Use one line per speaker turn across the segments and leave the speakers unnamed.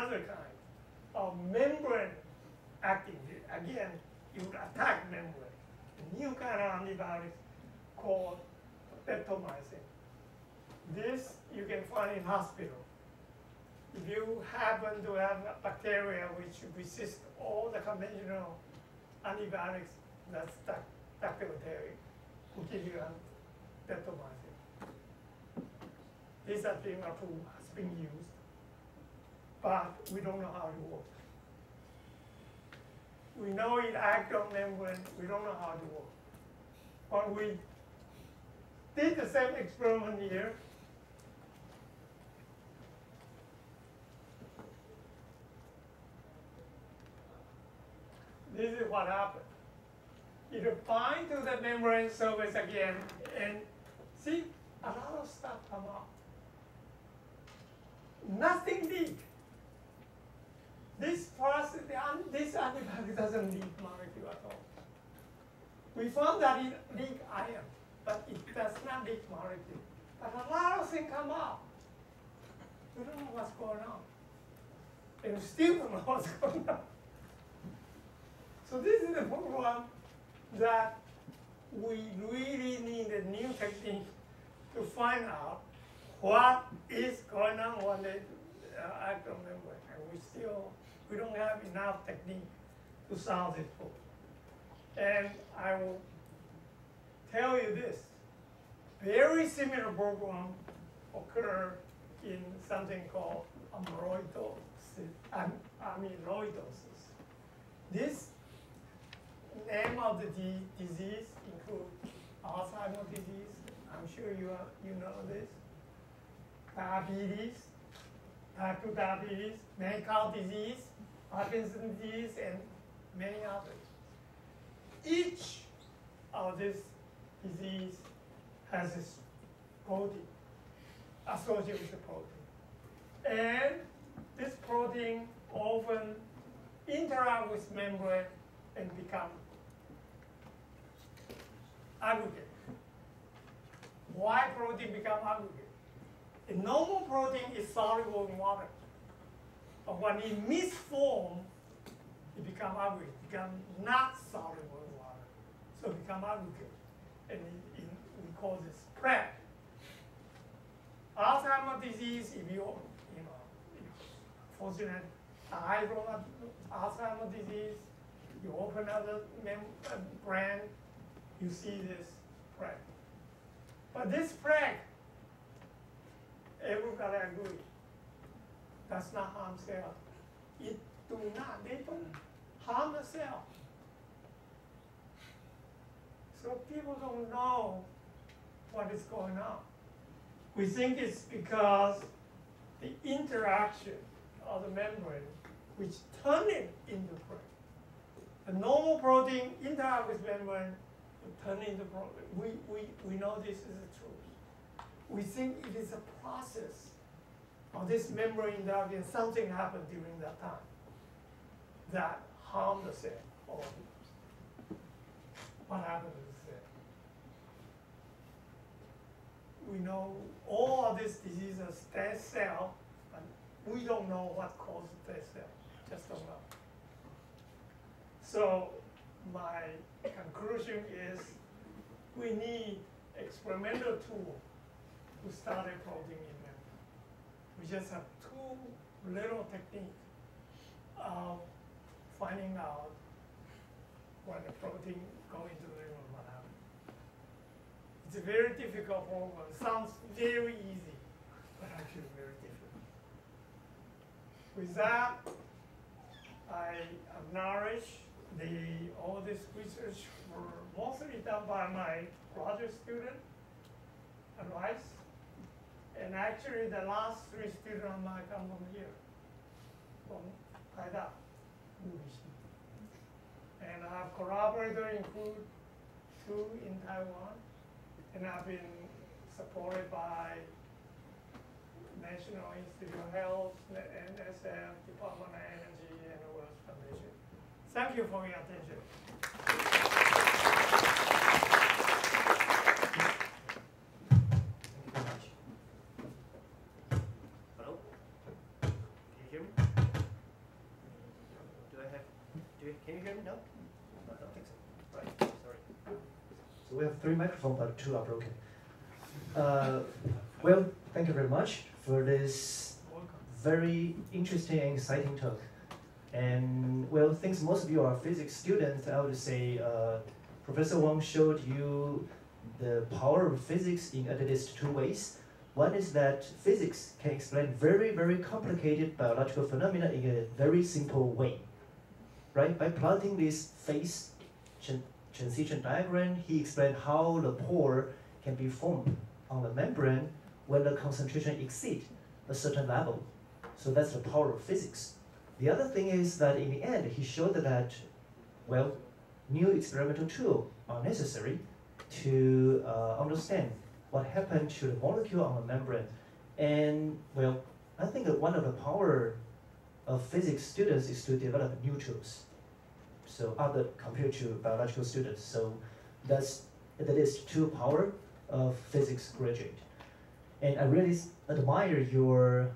another kind of membrane acting. Again, you attack membrane. A new kind of antibiotics called peptomycin. This you can find in hospital. If you happen to have a bacteria which resist all the conventional antibiotics, that's that bacteria will give you peptomycin. This has been approved, has been used, but we don't know how it works. We know it acts on membrane, we don't know how it works. But we did the same experiment here. This is what happened. It binds to the membrane surface again, and see, a lot of stuff come out. Nothing leak. This process, this antibiotic doesn't leak molecule at all. We found that it leaks iron, but it does not leak molecule. But a lot of things come out. We don't know what's going on. And we still don't know what's going on. So this is the problem that we really need a new technique to find out what is going on when they act on membrane. And we don't have enough technique to solve this problem. And I will tell you this, very similar program occur in something called amyloidosis. This name of the disease include Alzheimer's disease. I'm sure you know this. Diabetes, type 2 diabetes, medical disease, Parkinson's disease, and many others. Each of this disease has this protein associated with the protein. And this protein often interact with membrane and become aggregate. Why protein become aggregate? A normal protein is soluble in water. But when it misforms, it becomes aggregate, it becomes not soluble in water. So it becomes aggregate. And we call this PrEP. Alzheimer's disease, if you fortunate die from Alzheimer's disease, you open up the brain, you see this PrEP. But this PrEP, everybody agree, does not harm cell. They don't harm the cell. So people don't know what is going on. We think it's because the interaction of the membrane, which turn it into PrEP. The normal protein interact with membrane, turn into protein. We know this is the truth. We think it is a process of this membrane interaction. Something happened during that time that harmed the cell. Or what happened to the cell? We know all of these diseases, dead cell, but we don't know what causes dead cell. Just don't know. So my conclusion is we need experimental tool to study protein in membrane. We just have two little techniques of finding out when the protein go into the liver and what happens. It's a very difficult problem. Sounds very easy, but actually very difficult. With that, I acknowledge all this research were mostly done by my graduate student advice. And actually the last 3 students of mine come from here, from Taida. And I have collaborators include 2 in Taiwan. And I've been supported by National Institute of Health, NSF, Department of Energy, and the World Foundation. Thank you for your attention.
Thank you very much. Hello? Can you hear me? Can you hear me now? I don't think so. Right, sorry.
So we have 3 microphones, but 2 are broken. Well, thank you very much for this very interesting and exciting talk. And well, since most of you are physics students, I would say Professor Huang showed you the power of physics in at least 2 ways. One is that physics can explain very, very complicated biological phenomena in a very simple way. Right? By plotting this phase transition diagram, he explained how the pore can be formed on the membrane when the concentration exceeds a certain level. So that's the power of physics. The other thing is that in the end, he showed that, well, new experimental tools are necessary to understand what happened to the molecule on the membrane. And, well, I think that one of the power of physics students is to develop new tools. So other compared to biological students. So that is 2 power of physics graduate. And I really admire your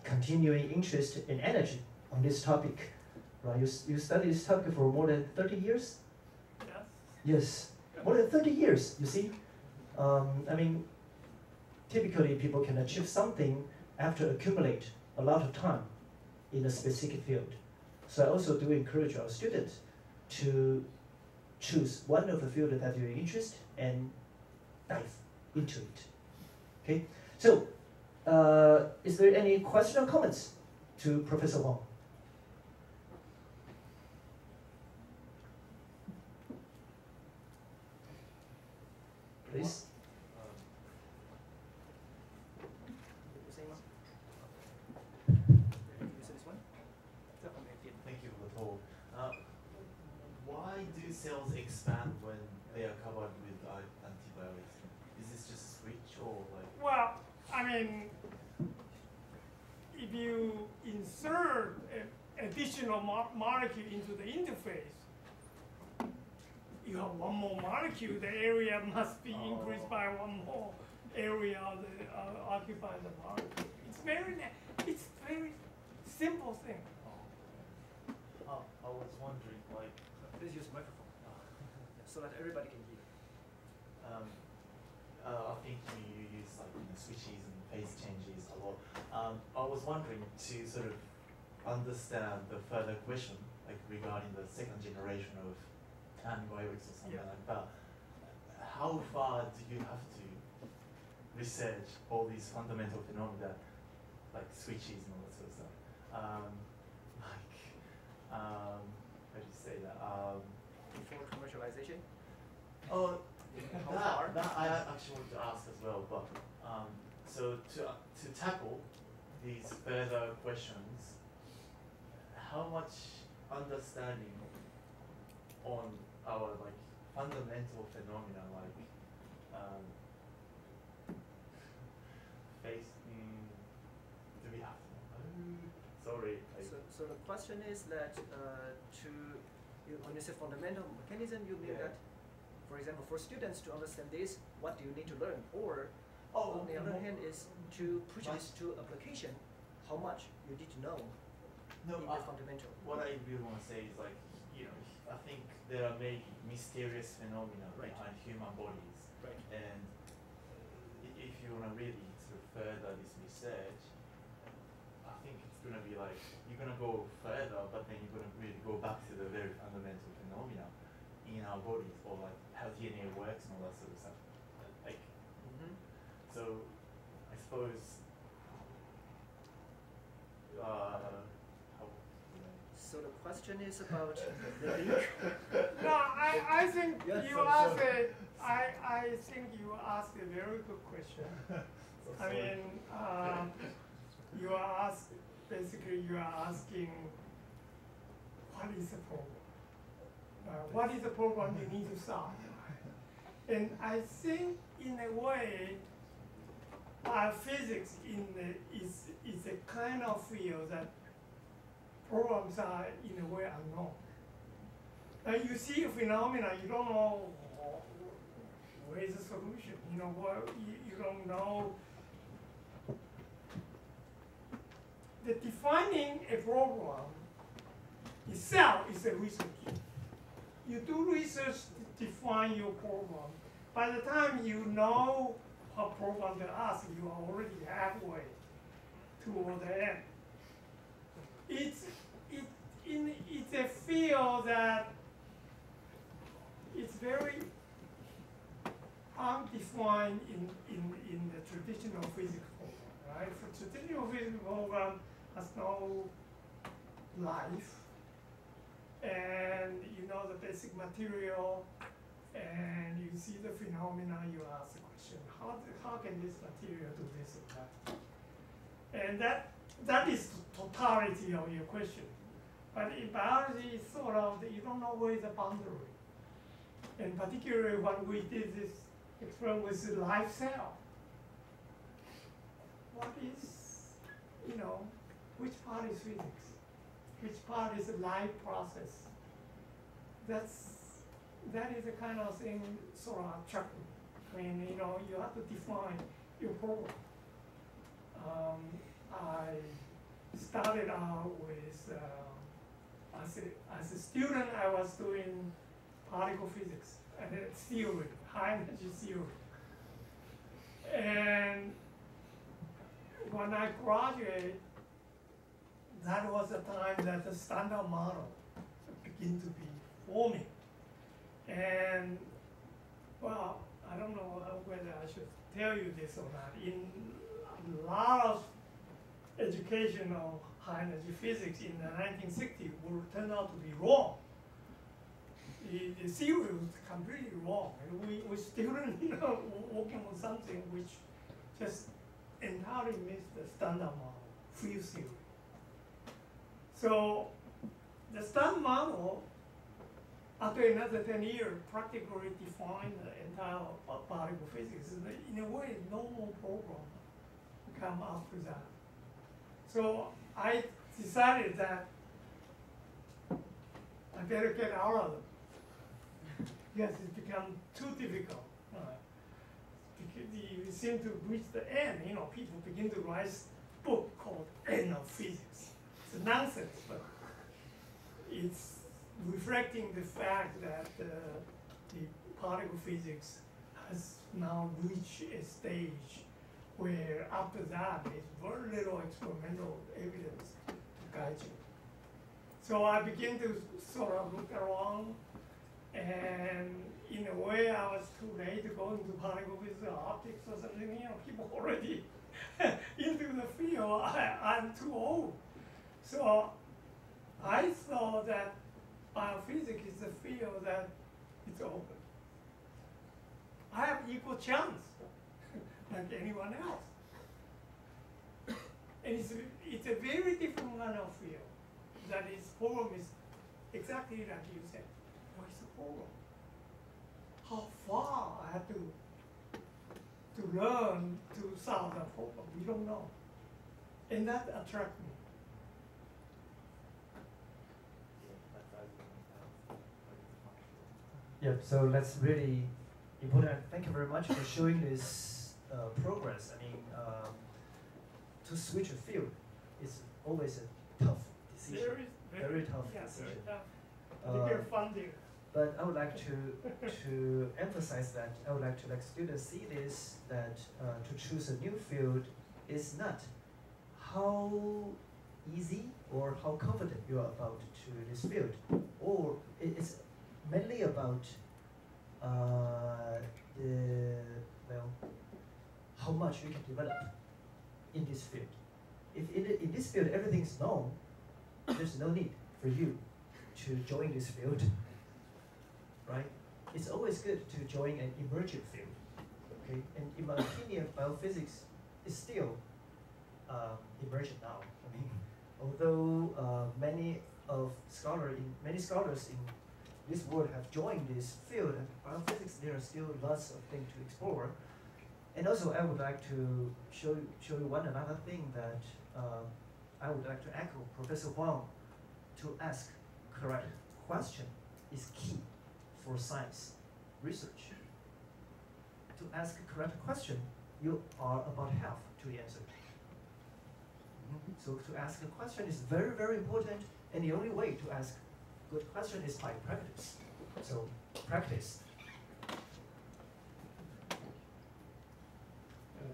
continuing interest and energy on this topic. Right? You studied this topic for more than 30 years?
Yes.
Yes, more than 30 years, you see? I mean, typically people can achieve something after accumulate a lot of time in a specific field. So I also do encourage our students to choose one of the fields that you're interested and dive into it. Okay, so is there any question or comments to Professor Huang? Please.
Thank you for the talk. Why do cells expand when they are covered with antibiotics? Is this just a switch or like?
Well, I mean, if you insert an additional molecule into the interface, you have one more molecule, the area must be increased by one more area of the occupied the molecule. It's very simple thing.
I was wondering, like,
Please use microphone so that everybody can hear.
I think you use like switches and phase changes a lot. I was wondering to sort of understand the further question, like regarding the 2nd generation of antibiotics or something like that. How far do you have to research all these fundamental phenomena, like switches and all that sort of stuff? How do you say that?
Before commercialization?
Oh,
How far?
that I actually want to ask as well. But so to tackle these further questions, how much understanding on our like fundamental phenomena like do we have to know? Sorry.
So the question is that when you say fundamental mechanism, you mean that, for example, for students to understand this, what do you need to learn? Or on the other hand is to push this to application, how much you need to know in the fundamental.
What I really want to say is like, you know, I think there are many mysterious phenomena behind human bodies.
Right.
And if you want to really sort of further this research, I think it's going to be like, you're going to go further, but then you're going to really go back to the very fundamental phenomena in our bodies, or like how DNA works and all that sort of stuff. Like, so I suppose,
So the question is about the link.
No, I think
Yes,
you
so-
asked I think you asked a very good question. I mean, basically you are asking, what is the problem? What is the problem you need to solve? And I think in a way, physics is a kind of field that problems are in a way unknown. And you see a phenomena, you don't know where is the solution. You know, you don't know. The defining a problem itself is a research. You do research to define your problem. By the time you know what problem to ask, you are already halfway toward the end. It's a field that it's very undefined in the traditional physics program, right? For traditional physics program has no life, and you know the basic material, and you see the phenomena, you ask the question, how can this material do this or that? And that is the totality of your question. But in biology, it's sort of, you don't know where is the boundary. And particularly when we did this experiment with the live cell, what is, you know, which part is physics? Which part is a live process? That is the kind of thing sort of attractive. I mean, you know, you have to define your problem. I started out with, as a student, I was doing particle physics and theory, high energy theory. And when I graduated, that was the time that the standard model began to be forming. And, well, I don't know whether I should tell you this or not. In a lot of educational high energy physics in the 1960s will turn out to be wrong. The theory was completely wrong. And we still working on something which just entirely missed the standard model, field theory. So the standard model, after another 10 years, practically defined the entire particle physics. In a way, no more program come after that. So I decided that I better get out of it because it's become too difficult. Because you seem to reach the end. You know, people begin to write a book called End of Physics. It's nonsense, but it's reflecting the fact that the particle physics has now reached a stage where after that there's very little experimental evidence to guide you. So I began to sort of look around, and in a way I was too late to go into particle physics or optics or something. You know, people already into the field. I'm too old. So I thought that biophysics is a field that it's open. I have equal chance like anyone else. And it's a very different kind of field. That its problem is exactly like you said. What is the problem? How far I have to learn to solve the problem? We don't know. And that attracts me.
Yep, so that's really important. Thank you very much for showing this progress. I mean, to switch a field is always a tough decision. Very tough decision.
Very funding.
But I would like to emphasize that I would like to let students see this, that to choose a new field is not how easy or how confident you are about to this field, or it's mainly about how much you can develop in this field. If in this field everything is known, there's no need for you to join this field, right? It's always good to join an emerging field, okay? And in my opinion, biophysics is still emerging now. I mean, although many scholars in this world have joined this field, and biophysics, there are still lots of things to explore. And also, I would like to show you one another thing that I would like to echo Professor Huang. To ask correct question is key for science research. To ask a correct question, you are about half to the answer. So to ask a question is very, very important, and the only way to ask good question is by practice. So practice.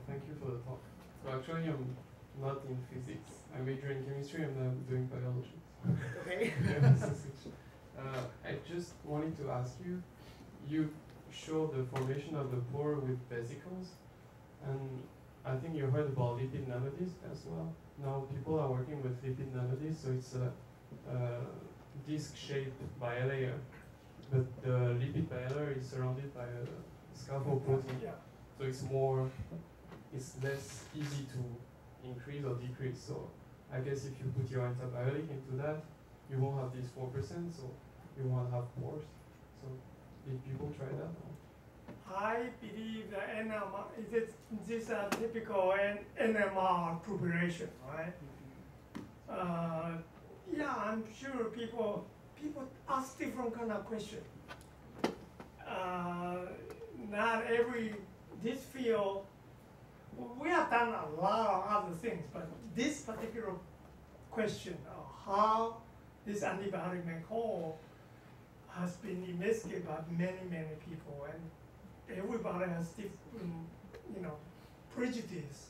Thank you for the talk. So actually, I'm not in physics. I major in chemistry and I'm doing biology.
Okay.
I just wanted to ask you, you show the formation of the pore with vesicles, and I think you heard about lipid nanodisk as well. Now people are working with lipid nanodisk, so it's a disc-shaped bilayer, but the lipid bilayer is surrounded by a scaffold protein.
Yeah.
So it's less easy to increase or decrease. So I guess if you put your antibiotic into that, you won't have this 4%, so you won't have pores. So did people try that?
I believe the NMR, this typical NMR preparation, right? Yeah, I'm sure people ask different kind of question. Not every, this field, we have done a lot of other things, but this particular question of how this antibiotic may call has been investigated by many, many people, and everybody has different, prejudice.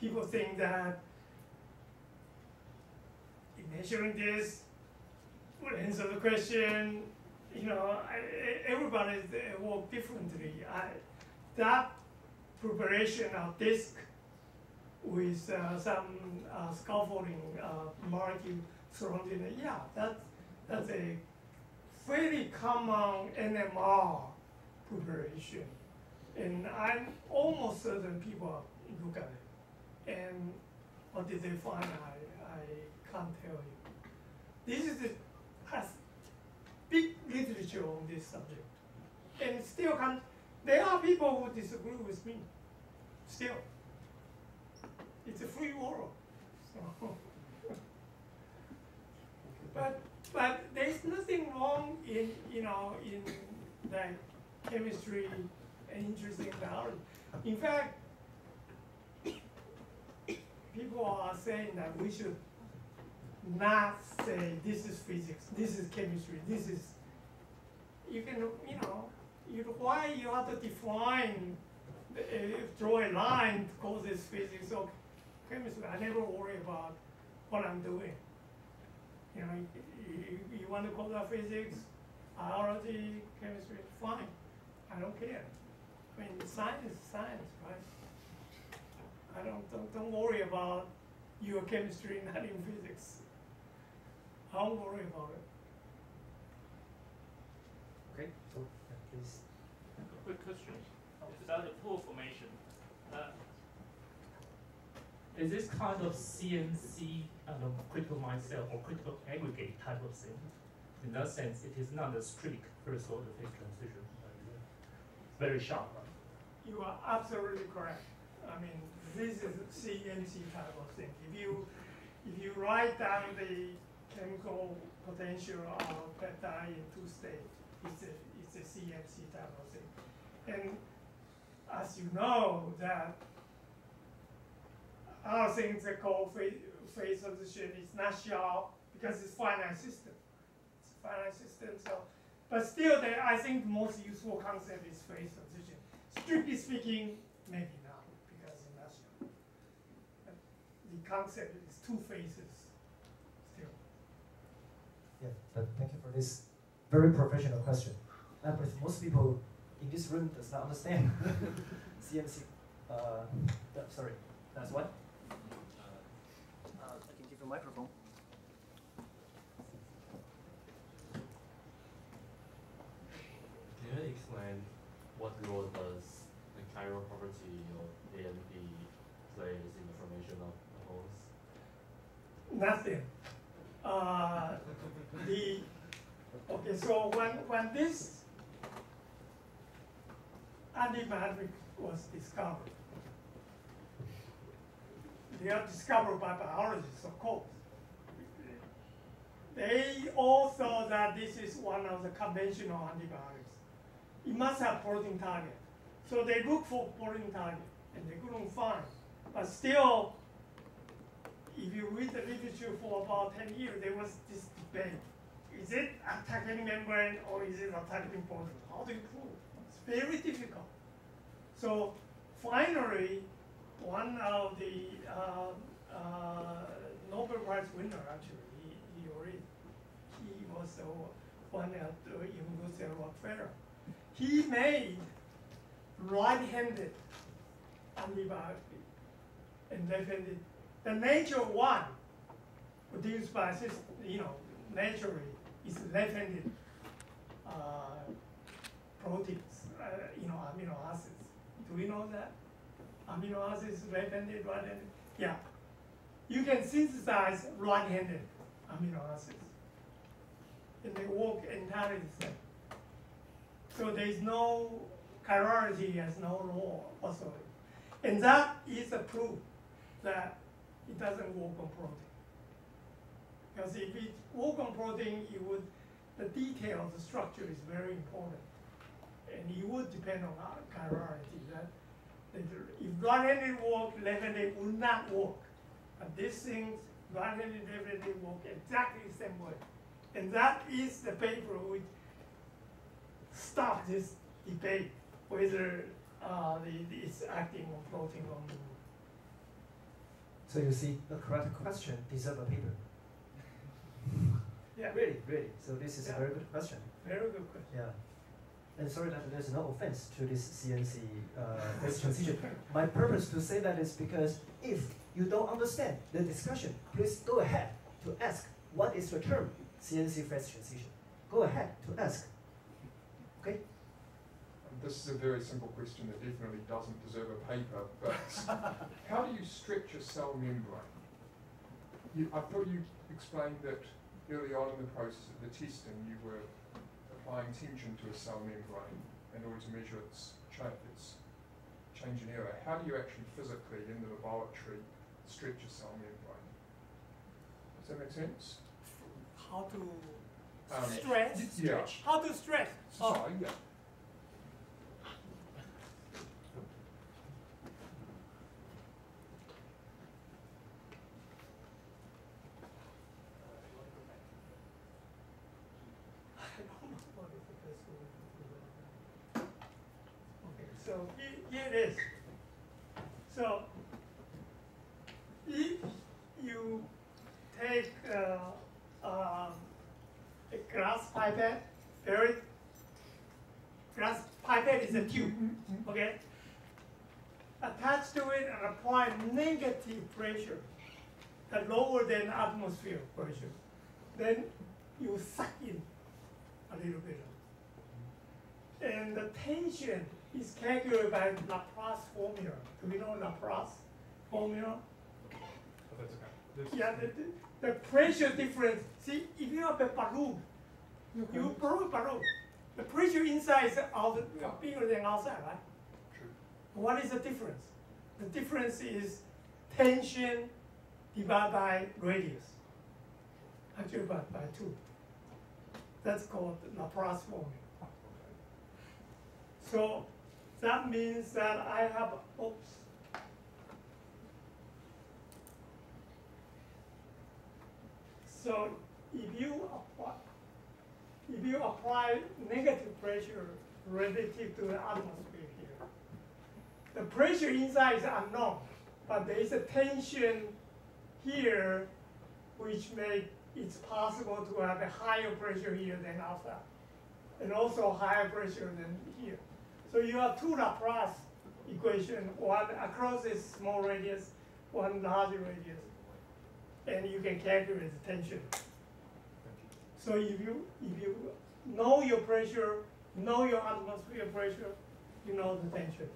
People think that in measuring this will answer the question. Everybody work differently. That preparation of disc with some scaffolding molecule surrounding it, yeah, that's a very common NMR preparation. And I'm almost certain people look at it. And what did they find? I can't tell you. This has big literature on this subject. And still there are people who disagree with me. Still. It's a free world. So. But there's nothing wrong in the chemistry and interest in biology. In fact, people are saying that we should not say this is physics, this is chemistry, this is, why you have to define, draw a line to call this physics or chemistry. I never worry about what I'm doing. You want to call that physics, biology, chemistry, fine. I don't care. I mean, science is science, right? Don't worry about your chemistry, not in physics. I don't worry about it.
Okay, so please.
A quick question. It's about the pore formation. Is this kind of CNC critical mine cell or critical aggregate type of thing? In that sense, it is not a strict first order phase transition. It's very sharp. Right?
You are absolutely correct. I mean, this is CNC type of thing. If you write down the chemical potential of peptide in two states, it's a CNC type of thing. And as you know, that other things that call phase transition is not sharp because it's finite system. It's a finite system, so, but still, I think the most useful concept is phase transition. Strictly speaking, maybe not because it's not sharp. But the concept is two phases still.
Yeah, but thank you for this very professional question. But most people in this room does not understand CMC. Sorry, that's what?
I can give you a microphone.
Can you explain what role does the chiral property of AMP plays in the formation of the holes?
Nothing. Okay, so when this antibiotic was discovered, they are discovered by biologists, of course. They all thought that this is one of the conventional antibiotics. It must have protein target. So they looked for protein target, and they couldn't find. But still, if you read the literature for about 10 years, there was this debate. Is it a tackling membrane or is it a tackling protein? How do you prove? It's very difficult. So finally, one of the Nobel Prize winner, actually, he was the one at the University of Rockefeller. He made right-handed antibiotic and left-handed. The nature one produced by naturally is left-handed proteins, amino acids. Do we know that? Amino acids left-handed, right-handed? Yeah. You can synthesize right-handed amino acids. And they work entirely the same. So there is no chirality, has no law whatsoever. And that is a proof that it doesn't work on protein. Because if it work on protein, the detail of the structure is very important. And it would depend on chirality. That if right-handed work, left-handed would not work. But these things, right-handed, left-handed work exactly the same way. And that is the paper which stopped this debate whether it's acting on protein or not.
So you see, the correct question deserves a paper.
Yeah.
Really. So this is a very good question.
Very good question.
Yeah. And sorry that there's no offense to this CNC phase transition. My purpose to say that is because if you don't understand the discussion, please go ahead to ask what is the term CNC phase transition. Go ahead to ask. Okay?
This is a very simple question that definitely doesn't deserve a paper, but how do you stretch a cell membrane? I thought you explained that early on in the process of the testing you were applying tension to a cell membrane in order to measure its change in error. How do you actually physically in the laboratory stretch a cell membrane? Does that make sense?
How to stretch?
Yeah.
How to stretch?
Sorry, yeah.
So here it is. So if you take a glass pipette, glass pipette is a tube, okay? Attach to it and apply negative pressure, lower than atmosphere pressure. Then you suck in a little bit. And the tension is calculated by Laplace formula. Do we know Laplace formula?
Oh, that's okay.
Yeah, the pressure difference. See, if you have a balloon, you blow a balloon. The pressure inside is bigger than outside, right?
True.
What is the difference? The difference is tension divided by radius. Actually, by 2. That's called Laplace formula. So that means that I have, So if you apply negative pressure relative to the atmosphere here, the pressure inside is unknown, but there is a tension here which makes it possible to have a higher pressure here than outside, and also higher pressure than here. So you have two Laplace equations, one across this small radius, one larger radius, and you can calculate the tension. So if you know your pressure, know your atmosphere pressure, you know the tension.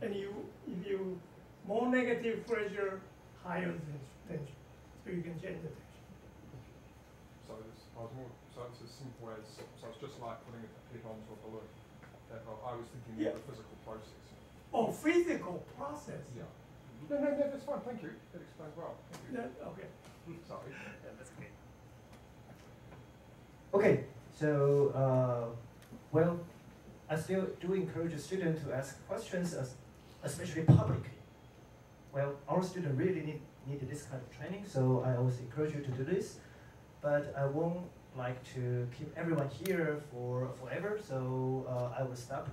And if you more negative pressure, higher tension. So you can change the tension.
So it's as simple as, so it's just like putting a pipette onto a balloon. I was thinking more of the physical process.
Oh, physical process?
Yeah. No, that's fine, thank you. That explains well. Thank you.
Okay.
Sorry.
Yeah, that's great.
Okay, so, well, I still do encourage a student to ask questions, especially publicly. Well, our students really need need this kind of training. So I always encourage you to do this. But I won't like to keep everyone here for forever. So I will stop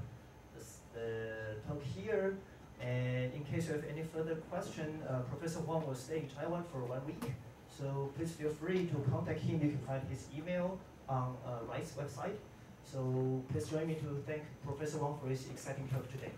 the talk here. And in case you have any further question, Professor Huang will stay in Taiwan for 1 week. So please feel free to contact him. You can find his email on RISE website. So please join me to thank Professor Huang for his exciting talk today.